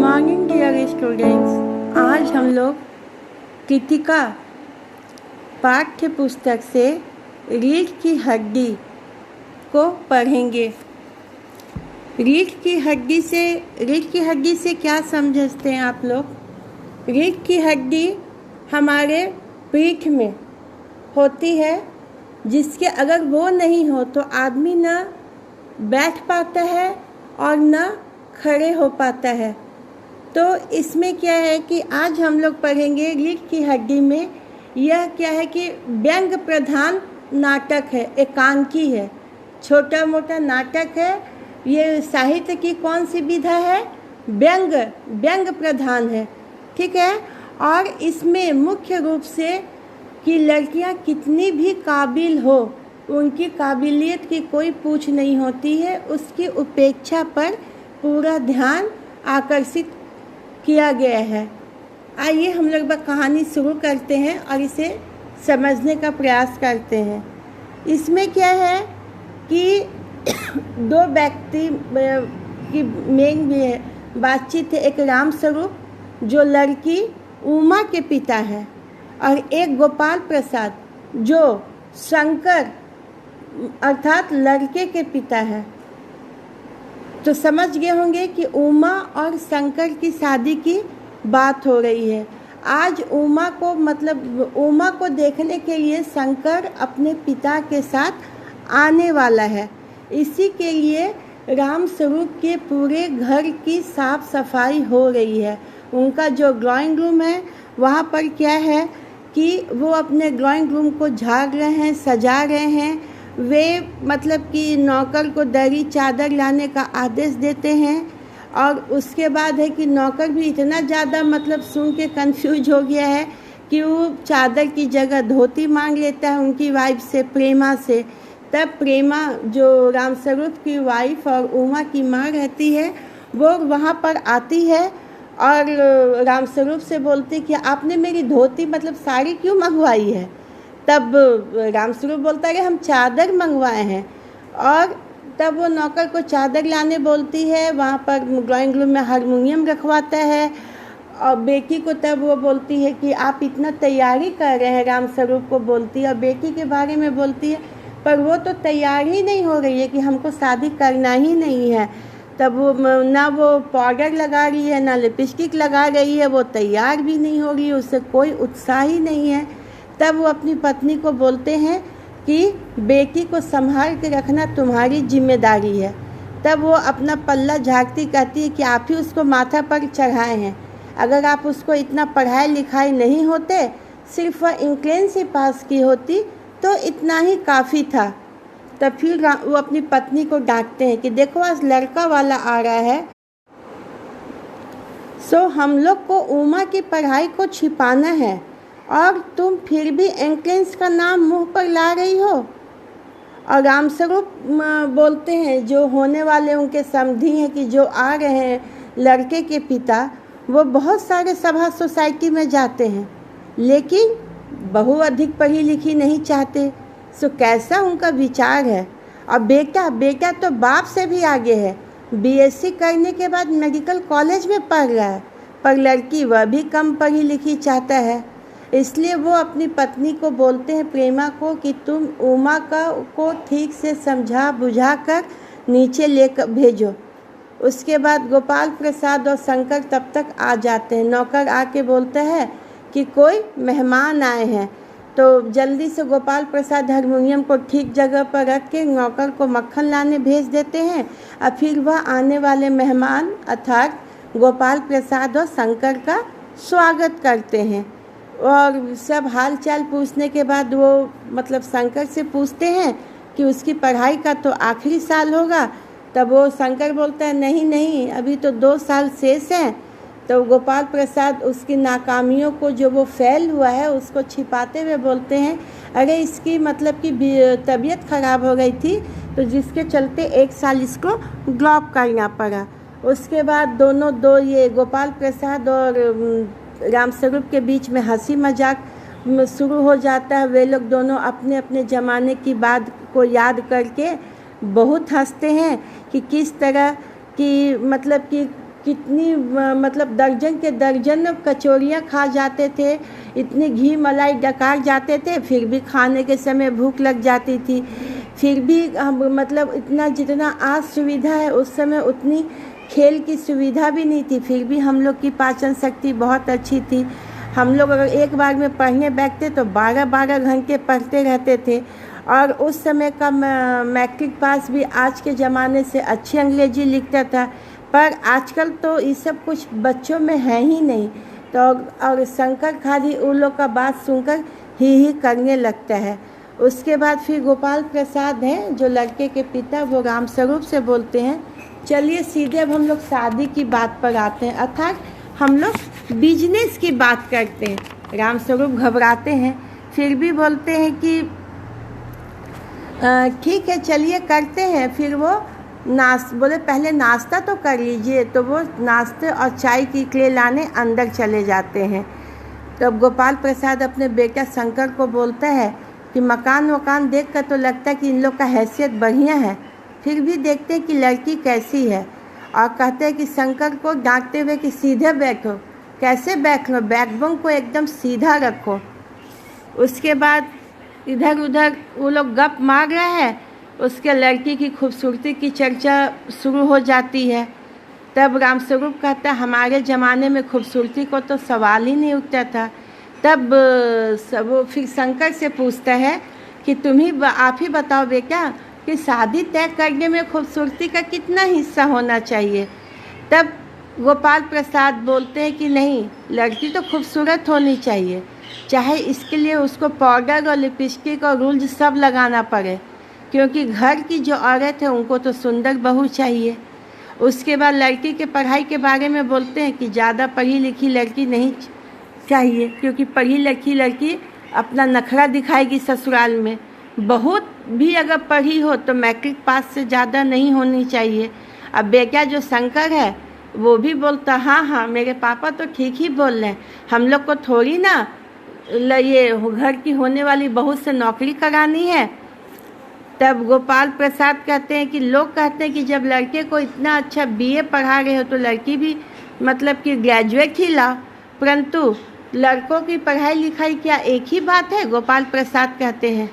Morning dear students. आज हम लोग कृतिका पाठ्य पुस्तक से रीढ़ की हड्डी को पढ़ेंगे। रीढ़ की हड्डी से क्या समझते हैं आप लोग? रीढ़ की हड्डी हमारे पीठ में होती है, जिसके अगर वो नहीं हो तो आदमी ना बैठ पाता है और ना खड़े हो पाता है। तो इसमें क्या है कि आज हम लोग पढ़ेंगे रीढ़ की हड्डी में। यह क्या है कि व्यंग प्रधान नाटक है, एकांकी है, छोटा मोटा नाटक है। ये साहित्य की कौन सी विधा है? व्यंग प्रधान है, ठीक है। और इसमें मुख्य रूप से कि लड़कियां कितनी भी काबिल हो, उनकी काबिलियत की कोई पूछ नहीं होती है, उसकी उपेक्षा पर पूरा ध्यान आकर्षित किया गया है। आइए हम लोग कहानी शुरू करते हैं और इसे समझने का प्रयास करते हैं। इसमें क्या है कि दो व्यक्ति की मेन बातचीत है। एक रामस्वरूप जो लड़की उमा के पिता है, और एक गोपाल प्रसाद जो शंकर अर्थात लड़के के पिता है। तो समझ गए होंगे कि उमा और शंकर की शादी की बात हो रही है। आज उमा को देखने के लिए शंकर अपने पिता के साथ आने वाला है। इसी के लिए रामस्वरूप के पूरे घर की साफ सफाई हो रही है। उनका जो ड्राइंग रूम है वहाँ पर क्या है कि वो अपने ड्राइंग रूम को झाड़ रहे हैं, सजा रहे हैं। वे कि नौकर को दरी चादर लाने का आदेश देते हैं। और उसके बाद है कि नौकर भी इतना ज़्यादा सुन के कंफ्यूज हो गया है कि वो चादर की जगह धोती मांग लेता है उनकी वाइफ से, प्रेमा से। तब प्रेमा जो रामस्वरूप की वाइफ और उमा की माँ रहती है, वो वहाँ पर आती है और रामस्वरूप से बोलती कि आपने मेरी धोती साड़ी क्यों मंगवाई है? तब रामस्वरूप बोलता है कि हम चादर मंगवाए हैं। और तब वो नौकर को चादर लाने बोलती है। वहाँ पर ड्राइंग रूम में हारमोनियम रखवाता है। और बेटी को तब वो बोलती है कि आप इतना तैयारी कर रहे हैं, रामस्वरूप को बोलती है और बेटी के बारे में बोलती है, पर वो तो तैयार ही नहीं हो रही है कि हमको शादी करना ही नहीं है। तब वो ना वो पाउडर लगा रही है, ना लिपस्टिक लगा रही है, वो तैयार भी नहीं हो रही है, उससे कोई उत्साह ही नहीं है। तब वो अपनी पत्नी को बोलते हैं कि बेटी को संभाल के रखना तुम्हारी जिम्मेदारी है। तब वो अपना पल्ला झाँकती कहती है कि आप ही उसको माथा पर चढ़ाए हैं। अगर आप उसको इतना पढ़ाई लिखाई नहीं होते, सिर्फ वह इंट्रेंस ही पास की होती तो इतना ही काफ़ी था। तब फिर वो अपनी पत्नी को डांटते हैं कि देखो आज लड़का वाला आ रहा है, सो हम लोग को उमा की पढ़ाई को छिपाना है और तुम फिर भी एंट्रेंस का नाम मुंह पर ला रही हो। और रामस्वरूप बोलते हैं, जो होने वाले उनके समधी हैं कि जो आ रहे हैं लड़के के पिता, वो बहुत सारे सभा सोसाइटी में जाते हैं, लेकिन बहु अधिक पढ़ी लिखी नहीं चाहते। सो कैसा उनका विचार है। और बेटा तो बाप से भी आगे है, बीएससी करने के बाद मेडिकल कॉलेज में पढ़ रहा है, पर लड़की वह भी कम पढ़ी लिखी चाहता है। इसलिए वो अपनी पत्नी को बोलते हैं, प्रेमा को, कि तुम उमा को ठीक से समझा बुझा कर नीचे लेकर भेजो। उसके बाद गोपाल प्रसाद और शंकर तब तक आ जाते हैं। नौकर आके बोलता है कि कोई मेहमान आए हैं। तो जल्दी से गोपाल प्रसाद हारमोनियम को ठीक जगह पर रख के नौकर को मक्खन लाने भेज देते हैं। और फिर वह आने वाले मेहमान अर्थात गोपाल प्रसाद और शंकर का स्वागत करते हैं। और सब हाल चाल पूछने के बाद वो शंकर से पूछते हैं कि उसकी पढ़ाई का तो आखिरी साल होगा। तब वो शंकर बोलता है नहीं, अभी तो 2 साल शेष हैं। तो गोपाल प्रसाद उसकी नाकामियों को, जो वो फेल हुआ है, उसको छिपाते हुए बोलते हैं, अरे इसकी कि तबीयत खराब हो गई थी, तो जिसके चलते 1 साल इसको ड्रॉप करना पड़ा। उसके बाद ये गोपाल प्रसाद और रामस्वरूप के बीच में हंसी मजाक शुरू हो जाता है। वे लोग दोनों अपने अपने ज़माने की बात को याद करके बहुत हंसते हैं कि किस तरह कि कितनी मतलब दर्जन के दर्जन कचौरियाँ खा जाते थे, इतनी घी मलाई डकार जाते थे, फिर भी खाने के समय भूख लग जाती थी। फिर भी हम मतलब इतना जितना आज सुविधा है उस समय उतनी खेल की सुविधा भी नहीं थी, फिर भी हम लोग की पाचन शक्ति बहुत अच्छी थी। हम लोग अगर एक बार में पढ़ने बैठते तो 12-12 घंटे पढ़ते रहते थे। और उस समय का मैट्रिक पास भी आज के ज़माने से अच्छी अंग्रेजी लिखता था। पर आजकल तो ये सब कुछ बच्चों में है ही नहीं। तो और शंकर खाली उन लोग का बात सुनकर ही करने लगता है। उसके बाद फिर गोपाल प्रसाद हैं जो लड़के के पिता, वो रामस्वरूप से बोलते हैं, चलिए सीधे अब हम लोग शादी की बात पर आते हैं, अर्थात हम लोग बिजनेस की बात करते हैं। रामस्वरूप घबराते हैं, फिर भी बोलते हैं कि ठीक है चलिए करते हैं। फिर वो बोले पहले नाश्ता तो कर लीजिए, तो वो नाश्ते और चाय की ट्रे लाने अंदर चले जाते हैं। तो अब गोपाल प्रसाद अपने बेटा शंकर को बोलता है कि मकान देख कर तो लगता है कि इन लोग का हैसियत बढ़िया है, फिर भी देखते हैं कि लड़की कैसी है। और कहते हैं कि शंकर को डांटते हुए कि सीधे बैठो। कैसे बैठो? बैकबोन को एकदम सीधा रखो। उसके बाद इधर उधर वो लोग गप मार रहे हैं, उसके लड़की की खूबसूरती की चर्चा शुरू हो जाती है। तब रामस्वरूप कहता है हमारे ज़माने में खूबसूरती को तो सवाल ही नहीं उठता था। तब वो फिर शंकर से पूछता है कि आप ही बताओ बेटा कि शादी तय करने में खूबसूरती का कितना हिस्सा होना चाहिए। तब गोपाल प्रसाद बोलते हैं कि नहीं, लड़की तो खूबसूरत होनी चाहिए, चाहे इसके लिए उसको पाउडर और लिपस्टिक और रूल्स सब लगाना पड़े, क्योंकि घर की जो औरत है उनको तो सुंदर बहू चाहिए। उसके बाद लड़की के पढ़ाई के बारे में बोलते हैं कि ज़्यादा पढ़ी लिखी लड़की नहीं चाहिए, क्योंकि पढ़ी लिखी लड़की अपना नखरा दिखाएगी ससुराल में। बहुत भी अगर पढ़ी हो तो मैट्रिक पास से ज़्यादा नहीं होनी चाहिए। अब बेटा जो शंकर है वो भी बोलता हाँ मेरे पापा तो ठीक ही बोल रहे हैं, हम लोग को थोड़ी ना ये घर की होने वाली बहू से नौकरी करानी है। तब गोपाल प्रसाद कहते हैं कि लोग कहते हैं कि जब लड़के को इतना अच्छा बीए पढ़ा रहे हो तो लड़की भी मतलब कि ग्रेजुएट ही लाओ, परंतु लड़कों की पढ़ाई लिखाई क्या एक ही बात है? गोपाल प्रसाद कहते हैं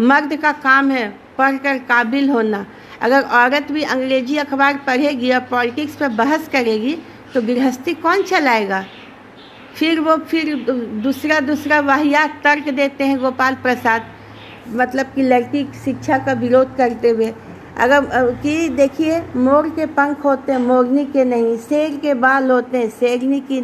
मर्द का काम है पढ़कर काबिल होना। अगर औरत भी अंग्रेजी अखबार पढ़ेगी और पॉलिटिक्स पर बहस करेगी तो गृहस्थी कौन चलाएगा? फिर दूसरा वाहियात तर्क देते हैं गोपाल प्रसाद, मतलब कि लड़की की शिक्षा का विरोध करते हुए। अगर कि देखिए मोर के पंख होते हैं मोरनी के नहीं, शेर के बाल होते हैं शेरनी की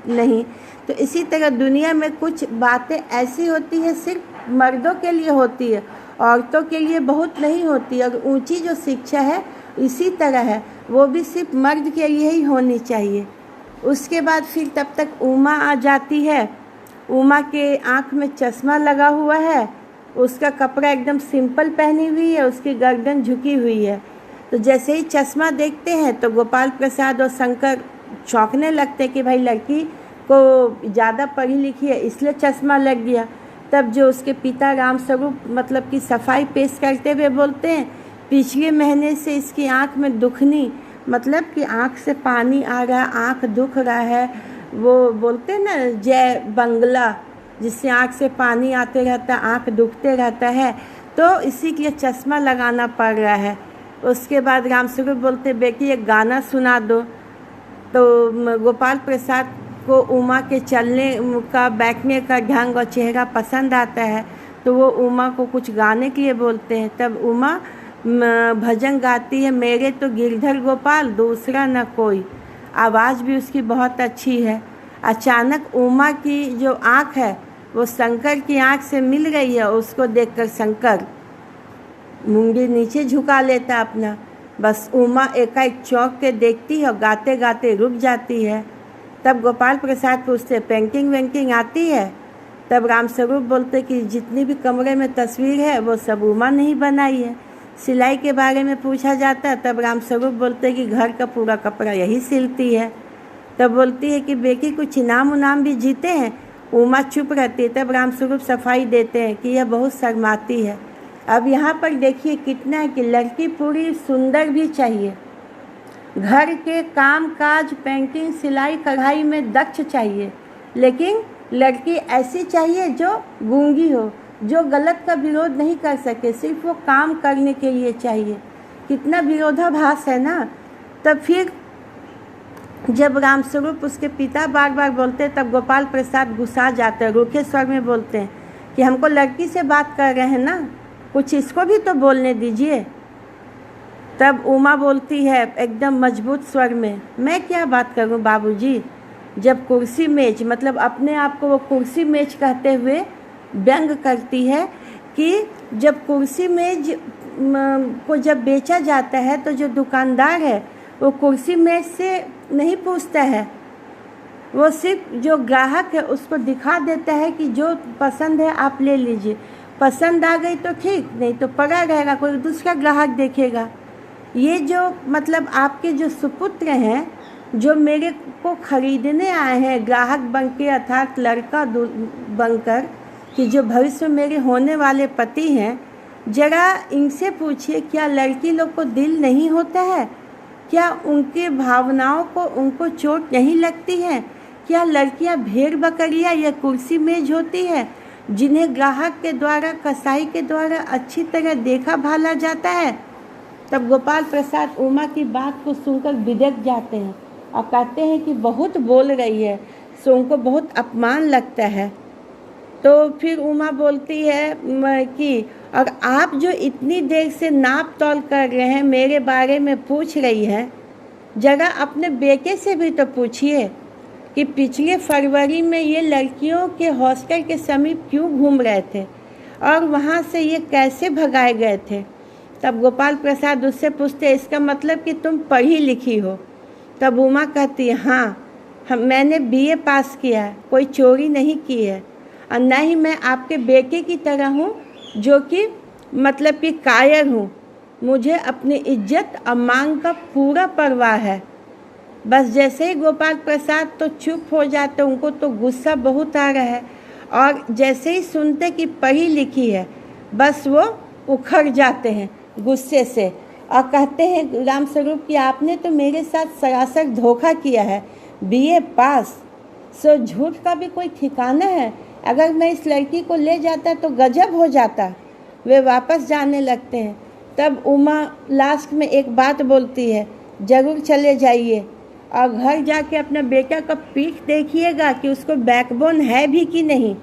नहीं। तो इसी तरह दुनिया में कुछ बातें ऐसी होती है सिर्फ मर्दों के लिए होती है, औरतों के लिए बहुत नहीं होती। और ऊंची जो शिक्षा है इसी तरह है, वो भी सिर्फ मर्द के लिए ही होनी चाहिए। उसके बाद फिर तब तक उमा आ जाती है। उमा के आँख में चश्मा लगा हुआ है, उसका कपड़ा एकदम सिंपल पहनी हुई है, उसकी गर्दन झुकी हुई है। तो जैसे ही चश्मा देखते हैं तो गोपाल प्रसाद और शंकर चौंकने लगते हैं कि भाई लड़की को ज़्यादा पढ़ी लिखी है इसलिए चश्मा लग गया। तब जो उसके पिता रामस्वरूप मतलब कि सफाई पेश करते हुए बोलते हैं पिछले महीने से इसकी आँख में दुखनी, मतलब कि आँख से पानी आ रहा है, आँख दुख रहा है। वो बोलते हैं ना जय बंगला, जिससे आँख से पानी आते रहता है, आँख दुखते रहता है, तो इसी के लिए चश्मा लगाना पड़ रहा है। उसके बाद रामस्वरूप बोलते बेटी एक गाना सुना दो। तो गोपाल प्रसाद को उमा के चलने का बैठने का ढंग और चेहरा पसंद आता है, तो वो उमा को कुछ गाने के लिए बोलते हैं। तब उमा भजन गाती है, मेरे तो गिरधर गोपाल दूसरा न कोई। आवाज़ भी उसकी बहुत अच्छी है। अचानक उमा की जो आँख है वो शंकर की आँख से मिल गई है। उसको देखकर शंकर मुंडी नीचे झुका लेता अपना। बस उमा एकाएक चौंक के देखती है और गाते गाते रुक जाती है। तब गोपाल प्रसाद पूछते पेंटिंग वेंटिंग आती है? तब रामस्वरूप बोलते कि जितनी भी कमरे में तस्वीर है वो सब उमा ने ही बनाई है। सिलाई के बारे में पूछा जाता है, तब रामस्वरूप बोलते कि घर का पूरा कपड़ा यही सिलती है। तब बोलती है कि बेटी कुछ इनाम उनाम भी जीते हैं? उमा चुप रहती है। तब रामस्वरूप सफाई देते हैं कि यह बहुत शर्माती है। अब यहाँ पर देखिए कितना है कि लड़की पूरी सुंदर भी चाहिए, घर के काम काज, पेंटिंग, सिलाई कढ़ाई में दक्ष चाहिए, लेकिन लड़की ऐसी चाहिए जो गूंगी हो, जो गलत का विरोध नहीं कर सके, सिर्फ वो काम करने के लिए चाहिए। कितना विरोधाभास है ना। तब फिर जब रामस्वरूप उसके पिता बार बार बोलते तब गोपाल प्रसाद गुस्सा जाते हैं, रूखे स्वर में बोलते हैं कि हमको लड़की से बात कर रहे हैं ना, कुछ इसको भी तो बोलने दीजिए। तब उमा बोलती है एकदम मजबूत स्वर में, मैं क्या बात करूं बाबूजी। जब कुर्सी मेज, मतलब अपने आप को वो कुर्सी मेज कहते हुए व्यंग करती है कि जब कुर्सी मेज को जब बेचा जाता है तो जो दुकानदार है वो कुर्सी मेज से नहीं पूछता है, वो सिर्फ जो ग्राहक है उसको दिखा देता है कि जो पसंद है आप ले लीजिए, पसंद आ गई तो ठीक, नहीं तो पड़ा रहेगा, कोई दूसरा ग्राहक देखेगा। ये जो मतलब आपके जो सुपुत्र हैं जो मेरे को खरीदने आए हैं ग्राहक बनके, अर्थात लड़का बनकर, कि जो भविष्य में मेरे होने वाले पति हैं, जरा इनसे पूछिए क्या लड़की लोग को दिल नहीं होता है? क्या उनके भावनाओं को उनको चोट नहीं लगती है? क्या लड़कियां भेड़ बकरियां या कुर्सी मेज होती है जिन्हें ग्राहक के द्वारा, कसाई के द्वारा अच्छी तरह देखा भाला जाता है? तब गोपाल प्रसाद उमा की बात को सुनकर बिदक जाते हैं और कहते हैं कि बहुत बोल रही है, सो उनको बहुत अपमान लगता है। तो फिर उमा बोलती है कि और आप जो इतनी देर से नाप तौल कर रहे हैं, मेरे बारे में पूछ रही हैं, जरा अपने बेटे से भी तो पूछिए कि पिछले फरवरी में ये लड़कियों के हॉस्टल के समीप क्यों घूम रहे थे और वहाँ से ये कैसे भगाए गए थे। तब गोपाल प्रसाद उससे पूछते, इसका मतलब कि तुम पढ़ी लिखी हो? तब उमा कहती है, हाँ, मैंने BA पास किया है, कोई चोरी नहीं की है, और न ही मैं आपके बेटे की तरह हूँ जो कि मतलब कि कायर हूँ। मुझे अपनी इज्जत और मांग का पूरा परवाह है। बस जैसे ही गोपाल प्रसाद तो चुप हो जाते, उनको तो गुस्सा बहुत आ रहा है, और जैसे ही सुनते कि पढ़ी लिखी है बस वो उखड़ जाते हैं गुस्से से और कहते हैं रामस्वरूप कि आपने तो मेरे साथ सरासर धोखा किया है, BA पास, सो झूठ का भी कोई ठिकाना है? अगर मैं इस लड़की को ले जाता तो गजब हो जाता। वे वापस जाने लगते हैं। तब उमा लास्ट में एक बात बोलती है, ज़रूर चले जाइए और घर जाके अपना बेटा का पीठ देखिएगा कि उसको बैकबोन है भी कि नहीं।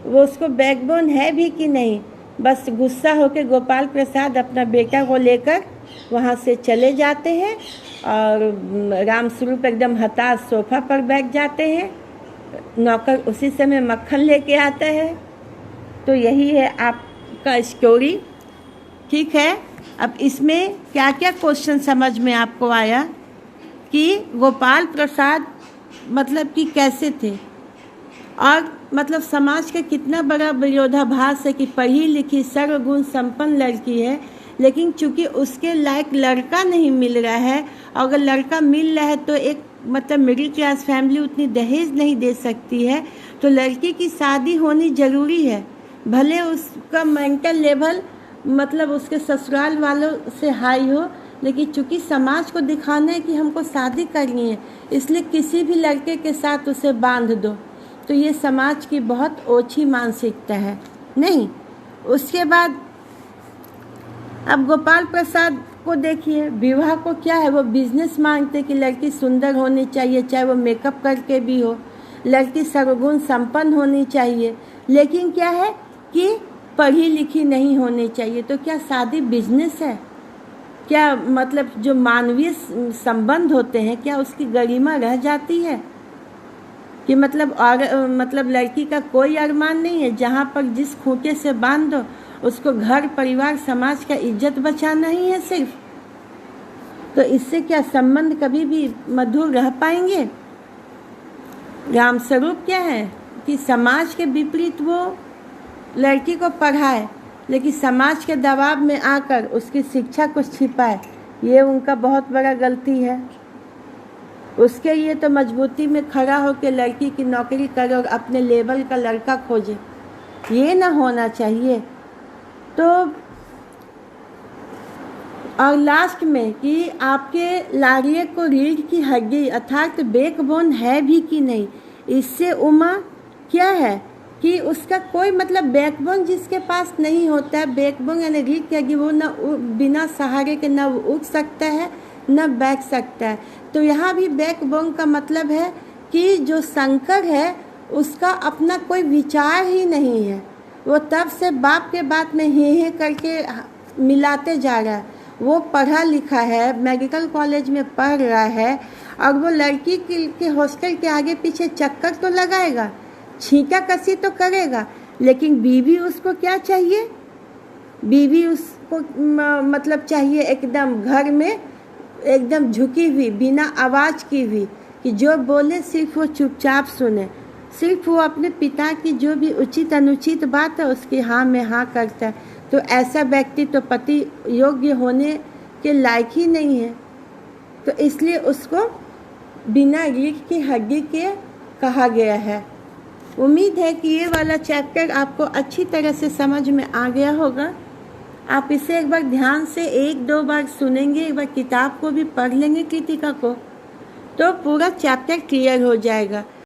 वो उसको बैकबोन है भी कि नहीं। बस गुस्सा होकर गोपाल प्रसाद अपना बेटा को लेकर वहाँ से चले जाते हैं और रामस्वरूप एकदम हताश सोफा पर बैठ जाते हैं। नौकर उसी समय मक्खन लेके आता है। तो यही है आपका स्टोरी। ठीक है, अब इसमें क्या क्या क्वेश्चन समझ में आपको आया कि गोपाल प्रसाद मतलब कि कैसे थे और मतलब समाज का कितना बड़ा विरोधाभास है कि पढ़ी लिखी सर्वगुण संपन्न लड़की है, लेकिन चूंकि उसके लायक लड़का नहीं मिल रहा है, और अगर लड़का मिल रहा है तो एक मतलब मिडिल क्लास फैमिली उतनी दहेज नहीं दे सकती है, तो लड़की की शादी होनी ज़रूरी है। भले उसका मेंटल लेवल मतलब उसके ससुराल वालों से हाई हो, लेकिन चूंकि समाज को दिखाना है कि हमको शादी करनी है, इसलिए किसी भी लड़के के साथ उसे बांध दो। तो ये समाज की बहुत ओछी मानसिकता है। नहीं, उसके बाद अब गोपाल प्रसाद को देखिए, विवाह को क्या है, वो बिजनेस मांगते कि लड़की सुंदर होनी चाहिए, चाहे वो मेकअप करके भी हो, लड़की सर्वगुण संपन्न होनी चाहिए, लेकिन क्या है कि पढ़ी लिखी नहीं होनी चाहिए। तो क्या शादी बिजनेस है? क्या मतलब जो मानवीय संबंध होते हैं क्या उसकी गरिमा रह जाती है? कि मतलब लड़की का कोई अरमान नहीं है, जहाँ पर जिस खूंटे से बांध दो उसको घर परिवार समाज का इज्जत बचाना ही है सिर्फ। तो इससे क्या संबंध कभी भी मधुर रह पाएंगे? रामस्वरूप क्या है कि समाज के विपरीत वो लड़की को पढ़ाए, लेकिन समाज के दबाव में आकर उसकी शिक्षा को छिपाए, ये उनका बहुत बड़ा गलती है। उसके लिए तो मजबूती में खड़ा होकर लड़की की नौकरी करे और अपने लेवल का लड़का खोजे, ये ना होना चाहिए। तो और लास्ट में कि आपके लारिये को रीढ़ की हड्डी अर्थात बैकबोन है भी कि नहीं। इससे उमा क्या है कि उसका कोई मतलब बैकबोन जिसके पास नहीं होता है, बैकबोन यानी रीढ़ की हड्डी, वो न बिना सहारे के न उठ सकता है न बैठ सकता है। तो यहाँ भी बैकबोन का मतलब है कि जो शंकर है उसका अपना कोई विचार ही नहीं है, वो तब से बाप के बात में हे करके मिलाते जा रहा है। वो पढ़ा लिखा है, मेडिकल कॉलेज में पढ़ रहा है, और वो लड़की के हॉस्टल के आगे पीछे चक्कर तो लगाएगा, छींटा कसी तो करेगा, लेकिन बीवी उसको क्या चाहिए? बीवी उसको मतलब चाहिए एकदम घर में एकदम झुकी हुई, बिना आवाज़ की हुई, कि जो बोले सिर्फ वो चुपचाप सुने, सिर्फ वो अपने पिता की जो भी उचित अनुचित बात है उसकी हाँ में हाँ करता है। तो ऐसा व्यक्ति तो पति योग्य होने के लायक ही नहीं है, तो इसलिए उसको बिना रीढ़ की हड्डी के कहा गया है। उम्मीद है कि ये वाला चैप्टर आपको अच्छी तरह से समझ में आ गया होगा। आप इसे एक बार ध्यान से 1-2 बार सुनेंगे, एक बार किताब को भी पढ़ लेंगे कृतिका को, तो पूरा चैप्टर क्लियर हो जाएगा।